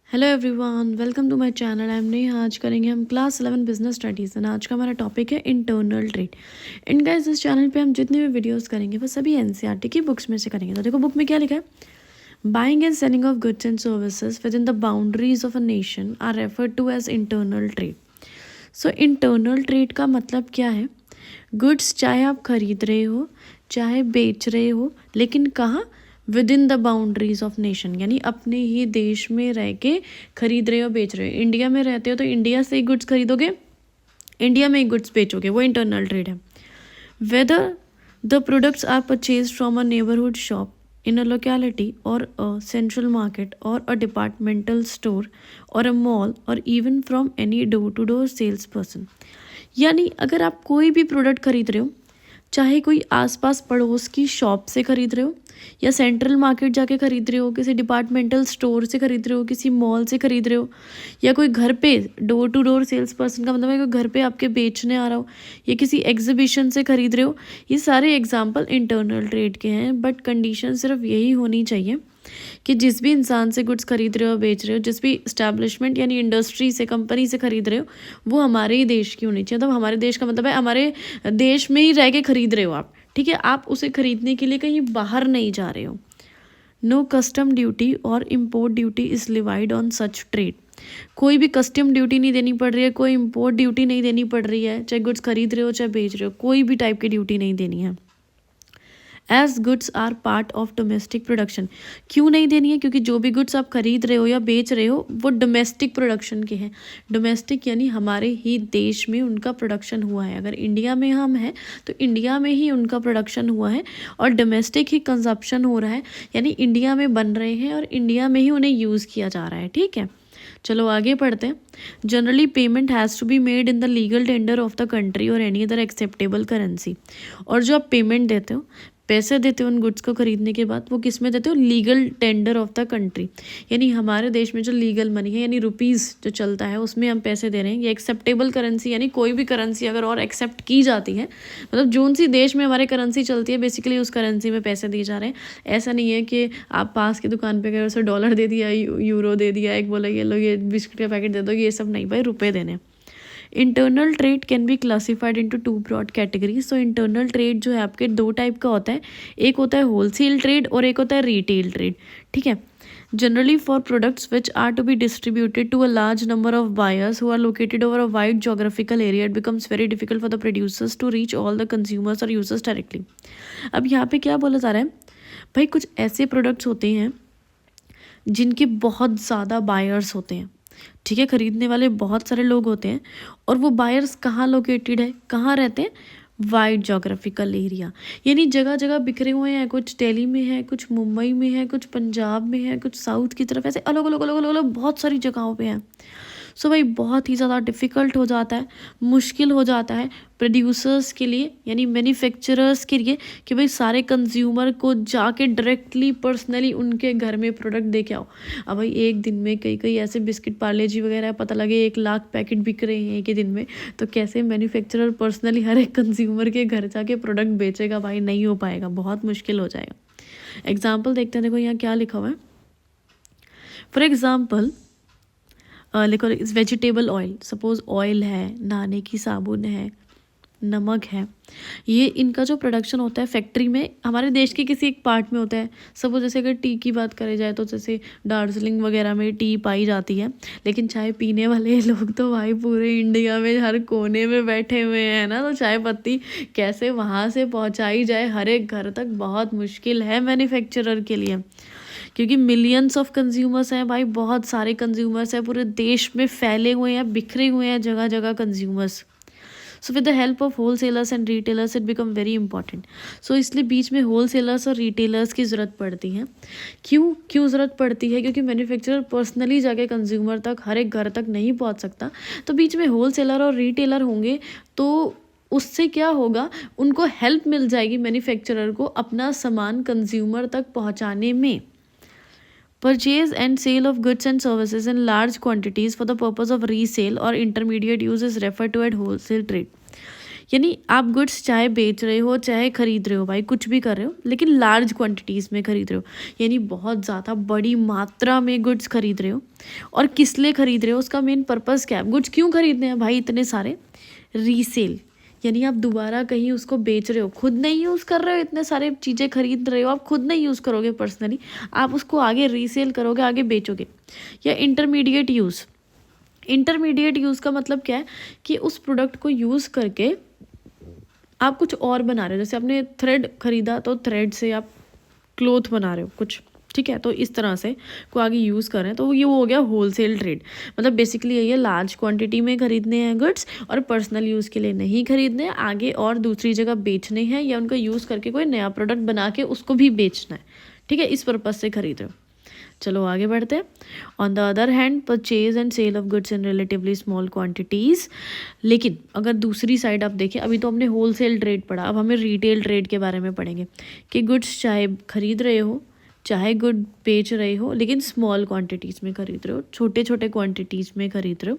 Hello everyone, welcome to my channel. I am Neha. आज करेंगे हम क्लास 11 बिजनेस स्टडीज़ एंड आज का हमारा टॉपिक है इंटरनल ट्रेड। इन गाइस इस चैनल पे हम जितने भी वीडियोस करेंगे वो सभी एनसीईआरटी की बुक्स में से करेंगे। तो देखो बुक में क्या लिखा है, buying and selling of goods and services within the boundaries of a nation are referred to as internal trade. So internal trade का मतलब क्या है, गुड्स चाहे आप खरीद रहे हो चाहे बेच रहे हो, लेकिन कहाँ, with in the boundaries of nation, यानी अपने ही देश में रह के खरीद रहे हो बेच रहे हो। इंडिया में रहते हो तो इंडिया से ही गुड्स खरीदोगे, इंडिया में ही गुड्स बेचोगे, वो इंटरनल ट्रेड है। Whether the products are purchase from a neighbourhood shop in a locality or a central market or a departmental store or a mall or even from any door to door salesperson। यानी अगर आप कोई भी product खरीद रहे हो, चाहे कोई आसपास पड़ोस की शॉप से खरीद रहे हो या सेंट्रल मार्केट जाके खरीद रहे हो, किसी डिपार्टमेंटल स्टोर से खरीद रहे हो, किसी मॉल से खरीद रहे हो, या कोई घर पे door to door sales person का मतलब है कोई घर पे आपके बेचने आ रहा हो, या किसी एग्जीबिशन से खरीद रहे हो, ये सारे एग्जाम्पल इंटरनल ट्रेड के हैं। बट कंडीशन सिर्फ यही होनी चाहिए कि जिस भी इंसान से गुड्स खरीद रहे हो बेच रहे हो, जिस भी इस्टेब्लिशमेंट यानी इंडस्ट्री से कंपनी से खरीद रहे हो, वो हमारे ही देश की होनी चाहिए। मतलब हमारे देश का मतलब है हमारे देश में ही रह के खरीद रहे हो आप, ठीक है, आप उसे खरीदने के लिए कहीं बाहर नहीं जा रहे हो। नो कस्टम ड्यूटी और import duty is levied on such trade. कोई भी कस्टम ड्यूटी नहीं देनी पड़ रही है, कोई इम्पोर्ट ड्यूटी नहीं देनी पड़ रही है, चाहे गुड्स खरीद रहे हो चाहे बेच रहे हो, कोई भी टाइप की ड्यूटी नहीं देनी है। As goods are part of domestic production. क्यों नहीं देनी है? क्योंकि जो भी गुड्स आप खरीद रहे हो या बेच रहे हो वो डोमेस्टिक प्रोडक्शन के हैं। डोमेस्टिक यानी हमारे ही देश में उनका प्रोडक्शन हुआ है। अगर इंडिया में हम हैं तो इंडिया में ही उनका प्रोडक्शन हुआ है और डोमेस्टिक ही कंजप्शन हो रहा है, यानी इंडिया में बन रहे हैं और इंडिया में ही उन्हें यूज़ किया जा रहा है। ठीक है, चलो आगे पढ़ते हैं। Generally payment has to be made in the legal tender of the country और एनी अदर एक्सेप्टेबल करेंसी। और जो आप पेमेंट देते हो, पैसे देते हो उन गुड्स को खरीदने के बाद, वो किस में देते हो? Legal tender of the country, यानी हमारे देश में जो लीगल मनी है यानी रुपीज़ जो चलता है उसमें हम पैसे दे रहे हैं। ये एक्सेप्टेबल करेंसी यानी कोई भी करेंसी अगर और एक्सेप्ट की जाती है, मतलब जोन सी देश में हमारे करेंसी चलती है बेसिकली उस करेंसी में पैसे दिए जा रहे हैं। ऐसा नहीं है कि आप पास की दुकान पे गए उसे डॉलर दे दिया, यूरो दे दिया, एक बोला ये लो ये बिस्किट का पैकेट दे दो, ये सब नहीं भाई, रुपये देने। Internal trade can be classified into two broad categories. So internal trade जो है आपके दो टाइप का होता है, एक होता है होलसेल ट्रेड और एक होता है रिटेल ट्रेड। ठीक है, generally for products which are to be distributed to a large number of buyers who are located over a wide geographical area, it becomes very difficult for the producers to reach all the consumers और users directly. अब यहाँ पे क्या बोला जा रहा है भाई, कुछ ऐसे प्रोडक्ट्स होते हैं जिनके बहुत ज़्यादा बायर्स होते हैं, ठीक है, खरीदने वाले बहुत सारे लोग होते हैं, और वो बायर्स कहाँ लोकेटेड है, कहाँ रहते हैं? वाइड जोग्राफिकल एरिया, यानी जगह जगह बिखरे हुए हैं। कुछ दिल्ली में है, कुछ मुंबई में है, कुछ पंजाब में है, कुछ साउथ की तरफ, ऐसे अलग अलग अलग अलग अलग बहुत सारी जगहों पे हैं। सो भाई बहुत ही ज़्यादा डिफ़िकल्ट हो जाता है, मुश्किल हो जाता है प्रोड्यूसर्स के लिए यानी मैन्युफैक्चरर्स के लिए कि भाई सारे कंज्यूमर को जाके डायरेक्टली पर्सनली उनके घर में प्रोडक्ट दे के आओ। अब भाई एक दिन में कई कई ऐसे बिस्किट पार्ले जी वगैरह पता लगे 1 लाख पैकेट बिक रहे हैं एक ही दिन में, तो कैसे मैन्युफैक्चरर पर्सनली हर एक कंज्यूमर के घर जाके प्रोडक्ट बेचेगा? भाई नहीं हो पाएगा, बहुत मुश्किल हो जाएगा। एग्जाम्पल देखते हैं, देखो यहाँ क्या लिखा हुआ है। फॉर एग्जाम्पल लिखो वेजिटेबल ऑयल, सपोज ऑयल है, नहाने की साबुन है, नमक है, ये इनका जो प्रोडक्शन होता है फैक्ट्री में हमारे देश के किसी एक पार्ट में होता है। सपोज जैसे अगर टी की बात करें जाए तो जैसे दार्जिलिंग वगैरह में टी पाई जाती है, लेकिन चाय पीने वाले लोग तो भाई पूरे इंडिया में हर कोने में बैठे हुए हैं ना, तो चाय पत्ती कैसे वहाँ से पहुँचाई जाए हर एक घर तक, बहुत मुश्किल है मैन्युफैक्चरर के लिए, क्योंकि मिलियंस ऑफ कंज्यूमर्स हैं भाई, बहुत सारे कंज्यूमर्स हैं, पूरे देश में फैले हुए हैं, बिखरे हुए हैं जगह जगह consumers. So with the help of wholesalers and retailers it become very important. So इसलिए बीच में होल सेलर्स और रिटेलर्स की ज़रूरत पड़ती है। क्यों ज़रूरत पड़ती है? क्योंकि मैन्युफैक्चरर पर्सनली जाके कंज्यूमर तक हर एक घर तक नहीं पहुंच सकता, तो बीच में होल सेलर और रिटेलर होंगे, तो उससे क्या होगा, उनको हेल्प मिल जाएगी मैन्युफैक्चरर को अपना सामान कंज्यूमर तक पहुँचाने में। Purchase and sale of goods and services in large quantities for the purpose of resale or intermediate use is referred to as wholesale trade। यानी आप गुड्स चाहे बेच रहे हो चाहे खरीद रहे हो भाई, कुछ भी कर रहे हो, लेकिन लार्ज क्वांटिटीज़ में खरीद रहे हो, यानी बहुत ज़्यादा बड़ी मात्रा में गुड्स खरीद रहे हो। और किस लिए खरीद रहे हो, उसका मेन पर्पज़ क्या है, गुड्स क्यों खरीदने हैं भाई इतने सारे, रीसेल, यानी आप दोबारा कहीं उसको बेच रहे हो, खुद नहीं यूज़ कर रहे हो, इतने सारे चीज़ें खरीद रहे हो, आप खुद नहीं यूज़ करोगे पर्सनली, आप उसको आगे रीसेल करोगे, आगे बेचोगे। या इंटरमीडिएट यूज़, इंटरमीडिएट यूज़ का मतलब क्या है कि उस प्रोडक्ट को यूज़ करके आप कुछ और बना रहे हो, जैसे आपने थ्रेड खरीदा तो थ्रेड से आप क्लोथ बना रहे हो कुछ, ठीक है, तो इस तरह से को आगे यूज़ कर रहे हैं, तो ये वो हो गया होलसेल ट्रेड। मतलब बेसिकली यही है, लार्ज क्वांटिटी में खरीदने हैं गुड्स और पर्सनल यूज़ के लिए नहीं खरीदने हैं, आगे और दूसरी जगह बेचने हैं या उनको यूज़ करके कोई नया प्रोडक्ट बना के उसको भी बेचना है, ठीक है, इस पर्पज़ से खरीद रहे हो। चलो आगे बढ़ते हैं। On the other hand purchase and sale of goods in relatively small quantities. लेकिन अगर दूसरी साइड आप देखें, अभी तो हमने होलसेल ट्रेड पढ़ा, अब हमें रिटेल ट्रेड के बारे में पढ़ेंगे कि गुड्स चाहे खरीद रहे हो चाहे गुड बेच रहे हो, लेकिन स्मॉल क्वांटिटीज़ में खरीद रहे हो, छोटे छोटे क्वांटिटीज़ में खरीद रहे हो,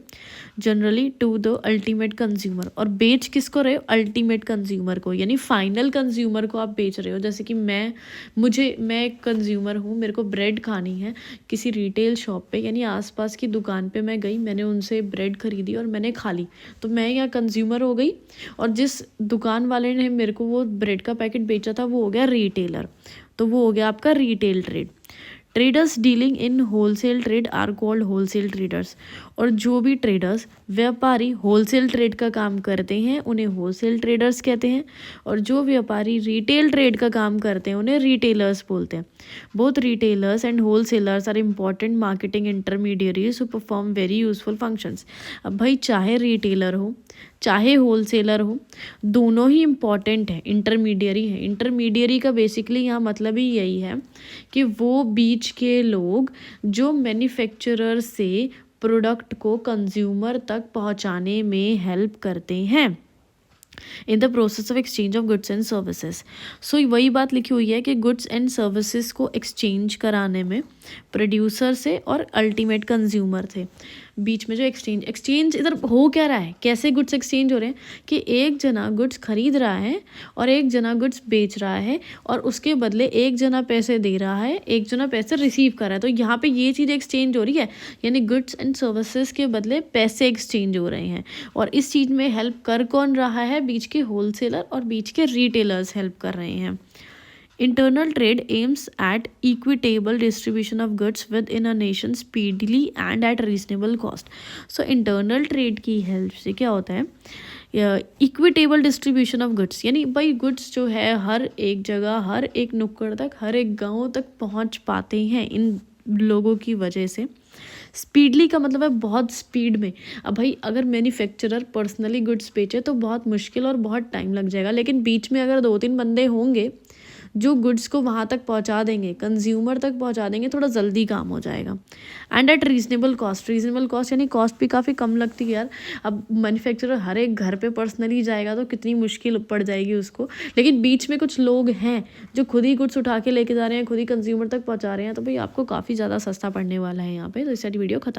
generally to the ultimate consumer. और बेच किसको रहे हो, अल्टीमेट कंज्यूमर को, यानी फाइनल कंज्यूमर को आप बेच रहे हो। जैसे कि मैं एक कंज्यूमर हूँ, मेरे को ब्रेड खानी है किसी रिटेल शॉप पे, यानी आसपास की दुकान पे मैं गई, मैंने उनसे ब्रेड खरीदी और मैंने खा ली, तो मैं यहाँ कंज्यूमर हो गई, और जिस दुकान वाले ने मेरे को वो ब्रेड का पैकेट बेचा था वो हो गया रिटेलर, तो वो हो गया आपका retail trade. Traders dealing in wholesale trade are called wholesale traders. और जो भी ट्रेडर्स व्यापारी होलसेल ट्रेड का काम करते हैं उन्हें होलसेल ट्रेडर्स कहते हैं, और जो व्यापारी रिटेल ट्रेड का काम करते हैं उन्हें रिटेलर्स बोलते हैं। Both retailers and wholesalers are important marketing intermediaries who perform very useful functions. अब भाई चाहे रिटेलर हो चाहे होलसेलर हो, दोनों ही इम्पॉर्टेंट है, इंटरमीडियरी है। इंटरमीडियरी का बेसिकली यहाँ मतलब ही यही है कि वो बीच के लोग जो मैन्युफैक्चरर से प्रोडक्ट को कंज्यूमर तक पहुँचाने में हेल्प करते हैं in the process of exchange of goods and services. So वही बात लिखी हुई है कि गुड्स एंड सर्विसेज को एक्सचेंज कराने में प्रोड्यूसर से और अल्टीमेट कंज्यूमर थे, बीच में जो एक्सचेंज इधर हो क्या रहा है, कैसे गुड्स एक्सचेंज हो रहे हैं कि एक जना गुड्स खरीद रहा है और एक जना गुड्स बेच रहा है, और उसके बदले एक जना पैसे दे रहा है, एक जना पैसे रिसीव कर रहा है, तो यहाँ पे ये चीज़ एक्सचेंज हो रही है, यानी गुड्स एंड सर्विसेज के बदले पैसे एक्सचेंज हो रहे हैं। और इस चीज़ में हेल्प कर कौन रहा है, बीच के होलसेलर और बीच के रिटेलर्स हेल्प कर रहे हैं। Internal trade aims at equitable distribution of goods within a nation speedily and at reasonable cost. So internal trade की हेल्प से क्या होता है, इक्विटेबल डिस्ट्रीब्यूशन ऑफ गुड्स, यानी भाई गुड्स जो है हर एक जगह हर एक नुक्कड़ तक हर एक गांव तक पहुंच पाते हैं इन लोगों की वजह से। स्पीडली का मतलब है बहुत स्पीड में। अब भाई अगर मैन्युफैक्चरर पर्सनली गुड्स बेचे तो बहुत मुश्किल और बहुत टाइम लग जाएगा, लेकिन बीच में अगर 2-3 बंदे होंगे जो गुड्स को वहाँ तक पहुँचा देंगे, कंज्यूमर तक पहुँचा देंगे, थोड़ा जल्दी काम हो जाएगा। And eight reasonable cost, reasonable cost यानी कॉस्ट भी काफ़ी कम लगती है यार। अब मैन्युफैक्चरर हर एक घर पे पर्सनली जाएगा तो कितनी मुश्किल पड़ जाएगी उसको, लेकिन बीच में कुछ लोग हैं जो खुद ही गुड्स उठा के लेके जा रहे हैं, खुद ही कंज्यूमर तक पहुँचा रहे हैं, तो भाई आपको काफ़ी ज़्यादा सस्ता पड़ने वाला है यहाँ पे। तो इस सारी वीडियो खत्म।